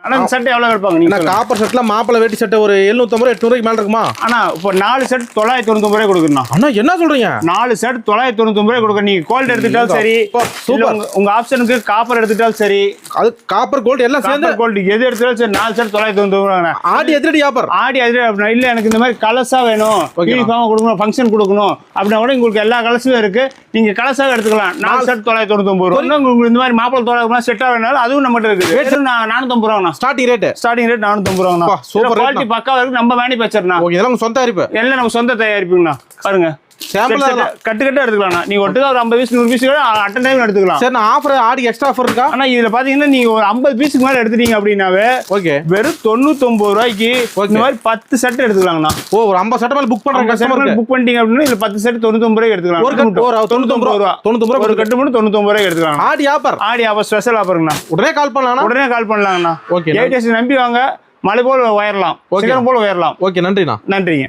ஆனா இந்த செட் எவ்வளவு எடுப்பாங்க நீங்க? காப்பர் செட்ல மாப்பிளை வேட்டி செட் ஒரு 750 800 மேல இருக்குமா? ஆனா இப்போ 4 செட் 999 ரூபாய் கொடுக்கணும். அண்ணா என்ன சொல்றீங்க? 4 செட் 999 ரூபாய் கொடுக்க. நீங்க கோல்ட் எடுத்துட்டாலும் சரி, சூப்பர். உங்க ஆப்ஷனுக்கு காப்பர் எடுத்துட்டாலும் சரி, அது காப்பர் கோல்ட் எல்லாம் சேர்ந்து கோல்ட் எது எடுத்தாலும் சரி 4 செட் 999 ரூபாய். ஆடி எதிரடி ஆஃபர். ஆடி அதிரடி அப்படின்னா இல்ல எனக்கு இந்த மாதிரி கலர்ஸா வேணும், யூனிஃபார்மா கொடுக்கணும், ஃபங்க்ஷன் கொடுக்கணும் அப்படின்னா கூட உங்களுக்கு எல்லா கலர்ஸும் இருக்கு. நீங்க கலர்ஸாக எடுத்துக்கலாம். 4 செட் 999 ரூபாய். உங்களுக்கு இந்த மாதிரி மாப்பிளை தோழா செட்டா வேணாலும் அதுவும் நம்மகிட்ட இருக்கு. ரேட் 450 ரூபாங்கண்ணா. ஸ்டார்டிங் ரேட் 450 ரூபாங்கண்ணா. சூப்பர் குவாலிட்டி பக்காவா இருக்கு. நம்ம மேனுஃபேக்சர்னா. ஓகே, இதெல்லாம் சொந்த தயாரிப்பு. எல்லாம் நம்ம சொந்த தயாரிப்புங்கண்ணா. பாருங்க சாம்பிள் கட்டு எடுத்துக்கலாம். நீங்க ஒட்டுக்கா ஒரு 50 பீஸ் 100 பீஸ் அட்டன் டைம் எடுத்துக்கலாம். சரி, நான் ஆஃபர் ஆடி எக்ஸ்ட்ரா ஆஃபர் இருக்கா? ஆனா இதுல பாத்தீங்கன்னா நீங்க ஒரு 50 பீஸ்க்கு மேல எடுத்துட்டீங்க அப்படின்னாவே ஓகே வெறும் 99 ரூபாய்க்கு இந்த மாதிரி 10 செட் எடுத்துக்கலாங்கண்ணா. ஓ, ஒரு 50 செட் மேல புக் பண்றாங்க கஸ்டமருக்கு. புக் பண்ணிட்டீங்க அப்படின்னா இதுல 10 செட் 99 ரூபாய்க்கு எடுத்துக்கலாம். ஒரு கட்டு 99 ரூபாய். ஒரு கட்டு மட்டும் 99 ரூபாய்க்கு எடுத்துக்கலாம். ஆடி ஆஃபர் ஸ்பெஷல் ஆஃபர்ங்கண்ணா. உடனே கால் பண்ணலாம்ண்ணா. ஓகே, ஏடிஎஸ் நம்பி வாங்க. மலை போல உயரலாம், சிகரம் போல உயரலாம். ஓகே, நன்றிண்ணா. நன்றிங்க.